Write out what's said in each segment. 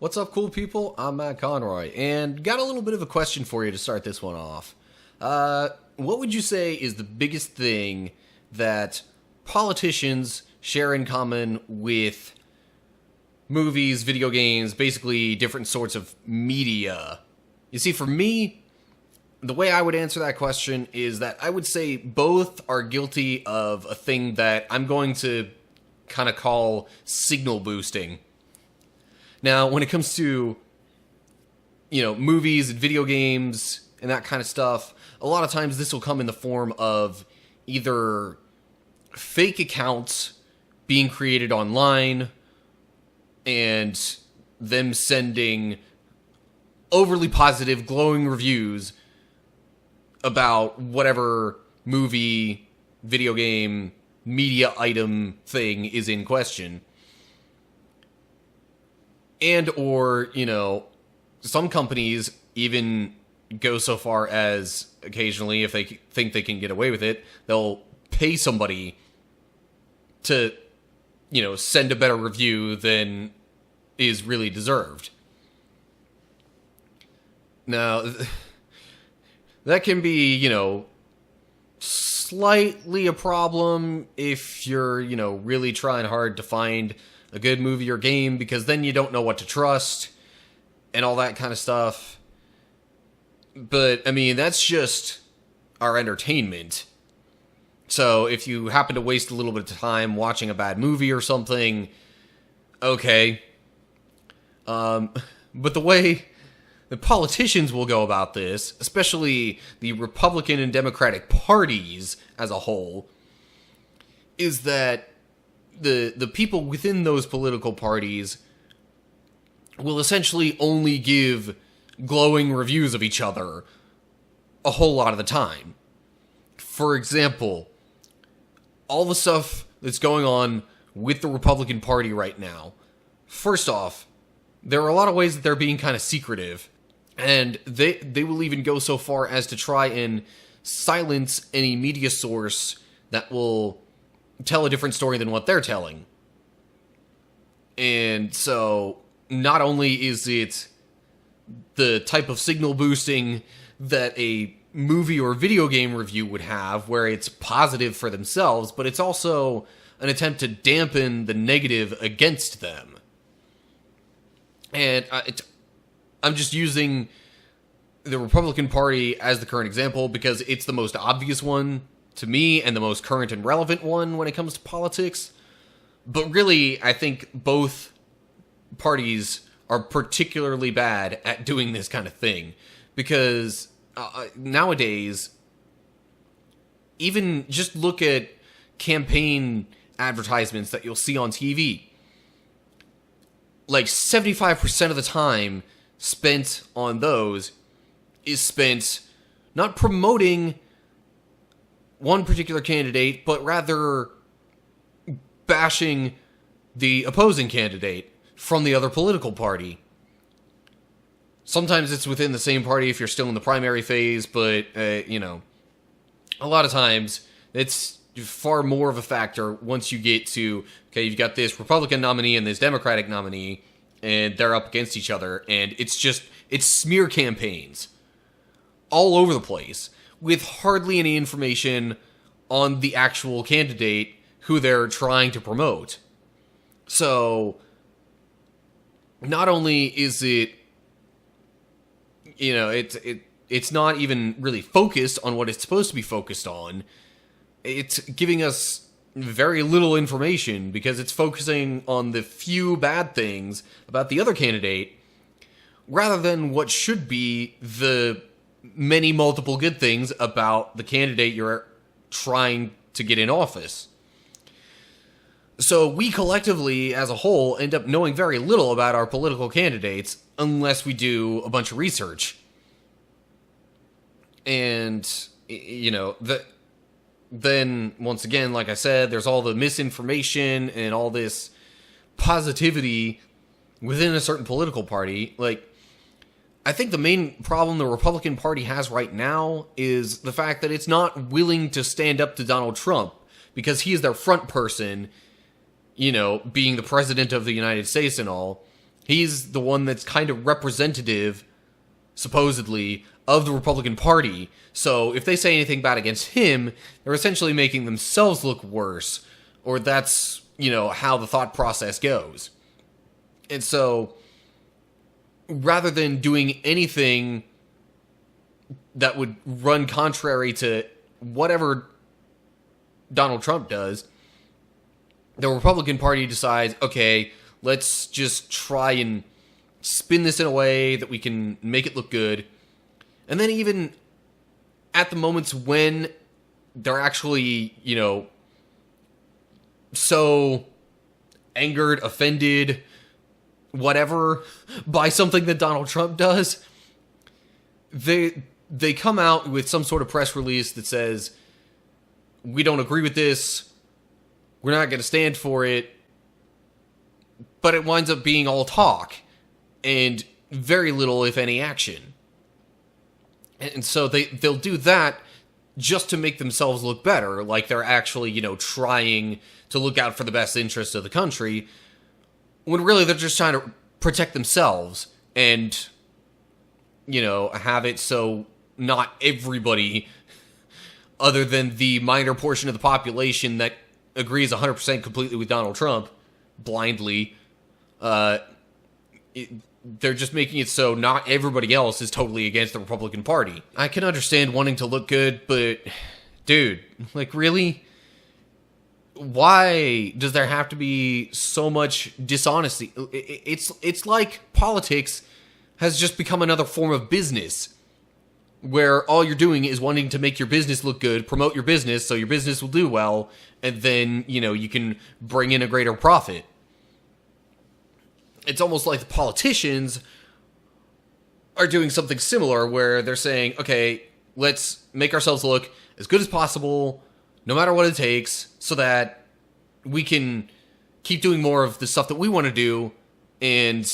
What's up, cool people? I'm Matt Conroy, and got a little bit of a question for you to start this one off. What would you say is the biggest thing that politicians share in common with movies, video games, basically different sorts of media? You see, for me, the way I would answer that question is that I would say both are guilty of a thing that I'm going to kind of call signal boosting. Now, when it comes to, movies and video games and that kind of stuff, a lot of times this will come in the form of either fake accounts being created online and them sending overly positive, glowing reviews about whatever movie, video game, media item thing is in question. And or, some companies even go so far as occasionally, if they think they can get away with it, they'll pay somebody to, send a better review than is really deserved. Now, that can be, slightly a problem if you're, really trying hard to find a good movie or game, because then you don't know what to trust and all that kind of stuff. But, that's just our entertainment. So if you happen to waste a little bit of time watching a bad movie or something, okay. But the way the politicians will go about this, especially the Republican and Democratic parties as a whole, is that the people within those political parties will essentially only give glowing reviews of each other a whole lot of the time. For example, all the stuff that's going on with the Republican Party right now. First off, there are a lot of ways that they're being kind of secretive, and they will even go so far as to try and silence any media source that will tell a different story than what they're telling. And so, not only is it the type of signal boosting that a movie or video game review would have, where it's positive for themselves, but it's also an attempt to dampen the negative against them. And I'm just using the Republican Party as the current example because it's the most obvious one to me and the most current and relevant one when it comes to politics. But really, I think both parties are particularly bad at doing this kind of thing, because nowadays, even just look at campaign advertisements that you'll see on TV. Like 75% of the time spent on those is spent not promoting one particular candidate, but rather bashing the opposing candidate from the other political party. Sometimes it's within the same party if you're still in the primary phase, but, a lot of times it's far more of a factor once you get to, okay, you've got this Republican nominee and this Democratic nominee, and they're up against each other, and it's smear campaigns all over the place, with hardly any information on the actual candidate who they're trying to promote. So, not only is it, it's not even really focused on what it's supposed to be focused on, it's giving us very little information because it's focusing on the few bad things about the other candidate rather than what should be the many multiple good things about the candidate you're trying to get in office. So we collectively, as a whole, end up knowing very little about our political candidates unless we do a bunch of research. And, then, once again, like I said, there's all the misinformation and all this positivity within a certain political party. Like, I think the main problem the Republican Party has right now is the fact that it's not willing to stand up to Donald Trump because he is their front person, being the president of the United States and all. He's the one that's kind of representative, supposedly, of the Republican Party. So if they say anything bad against him, they're essentially making themselves look worse. Or that's, how the thought process goes. And so, rather than doing anything that would run contrary to whatever Donald Trump does, the Republican Party decides, okay, let's just try and spin this in a way that we can make it look good. And then even at the moments when they're actually, so angered, offended, whatever, by something that Donald Trump does, they come out with some sort of press release that says, we don't agree with this, we're not going to stand for it, but it winds up being all talk and very little, if any, action. And so they'll do that just to make themselves look better, like they're actually, trying to look out for the best interest of the country, when really they're just trying to protect themselves and, have it so not everybody, other than the minor portion of the population that agrees 100% completely with Donald Trump, blindly, they're just making it so not everybody else is totally against the Republican Party. I can understand wanting to look good, but, dude, really? Why does there have to be so much dishonesty? It's like politics has just become another form of business, where all you're doing is wanting to make your business look good, promote your business so your business will do well, and then, you can bring in a greater profit. It's almost like the politicians are doing something similar, where they're saying, okay, let's make ourselves look as good as possible, no matter what it takes, so that we can keep doing more of the stuff that we want to do, and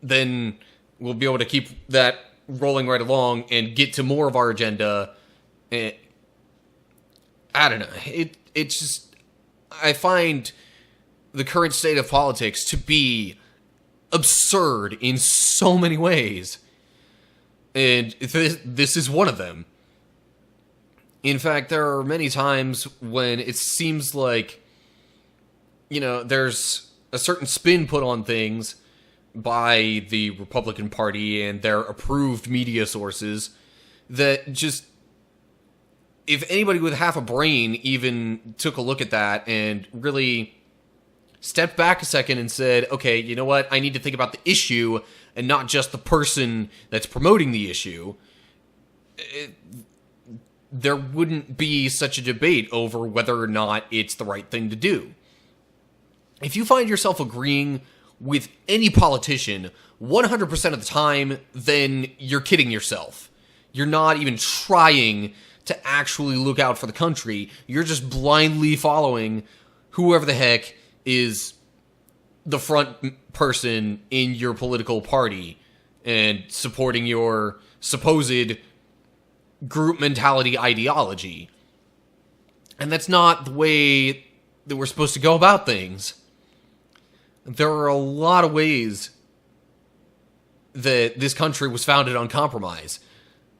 then we'll be able to keep that rolling right along and get to more of our agenda. And I don't know. It's just, I find the current state of politics to be absurd in so many ways. And this is one of them. In fact, there are many times when it seems like, there's a certain spin put on things by the Republican Party and their approved media sources that just, if anybody with half a brain even took a look at that and really stepped back a second and said, okay, you know what, I need to think about the issue and not just the person that's promoting the issue, there wouldn't be such a debate over whether or not it's the right thing to do. If you find yourself agreeing with any politician 100% of the time, then you're kidding yourself. You're not even trying to actually look out for the country. You're just blindly following whoever the heck is the front person in your political party and supporting your supposed group mentality ideology. And that's not the way that we're supposed to go about things. There are a lot of ways that this country was founded on compromise.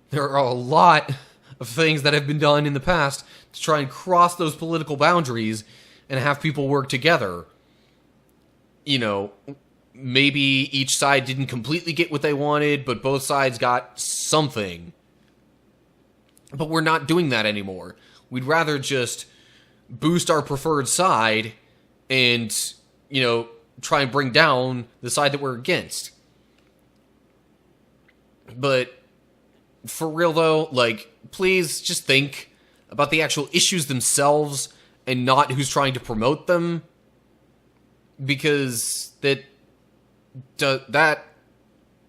There are a lot of things that have been done in the past to try and cross those political boundaries and have people work together. Maybe each side didn't completely get what they wanted, but both sides got something. But we're not doing that anymore. We'd rather just boost our preferred side and, try and bring down the side that we're against. But for real though, please just think about the actual issues themselves and not who's trying to promote them, because that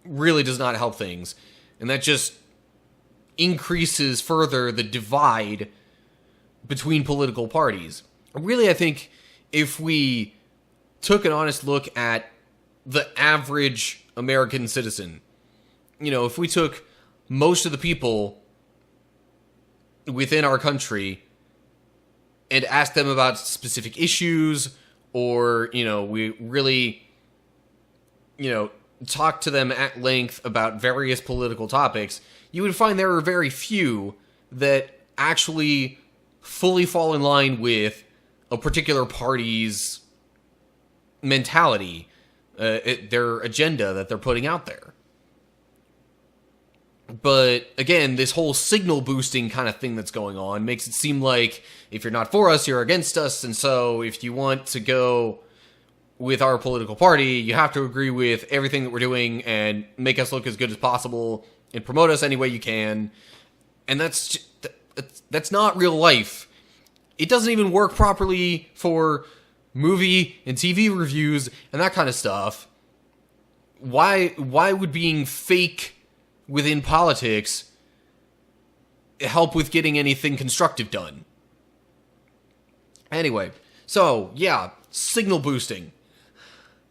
really does not help things, and that just increases further the divide between political parties. Really, I think if we took an honest look at the average American citizen, if we took most of the people within our country and asked them about specific issues, or, we really talk to them at length about various political topics, you would find there are very few that actually fully fall in line with a particular party's mentality, their agenda that they're putting out there. But again, this whole signal boosting kind of thing that's going on makes it seem like if you're not for us, you're against us, and so if you want to go with our political party, you have to agree with everything that we're doing and make us look as good as possible and promote us any way you can. And that's not real life. It doesn't even work properly for movie and TV reviews and that kind of stuff. Why would being fake within politics help with getting anything constructive done? Anyway, so yeah, signal boosting.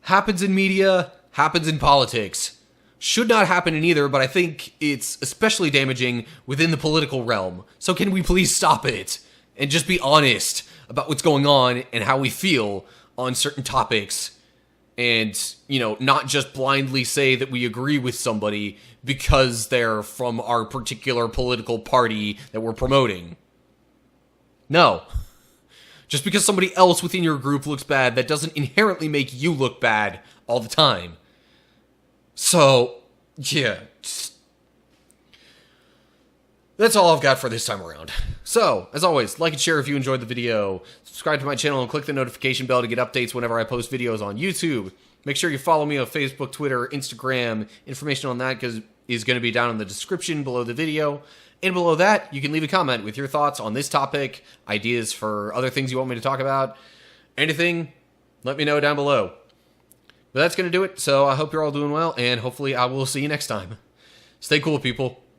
Happens in media, happens in politics. Should not happen in either, but I think it's especially damaging within the political realm. So can we please stop it? And just be honest about what's going on and how we feel on certain topics. And, not just blindly say that we agree with somebody because they're from our particular political party that we're promoting. No. Just because somebody else within your group looks bad, that doesn't inherently make you look bad all the time. So, yeah. That's all I've got for this time around. So, as always, like and share if you enjoyed the video. Subscribe to my channel and click the notification bell to get updates whenever I post videos on YouTube. Make sure you follow me on Facebook, Twitter, Instagram. Information on that is going to be down in the description below the video. And below that, you can leave a comment with your thoughts on this topic, ideas for other things you want me to talk about, anything, let me know down below. But that's going to do it, so I hope you're all doing well, and hopefully I will see you next time. Stay cool, people.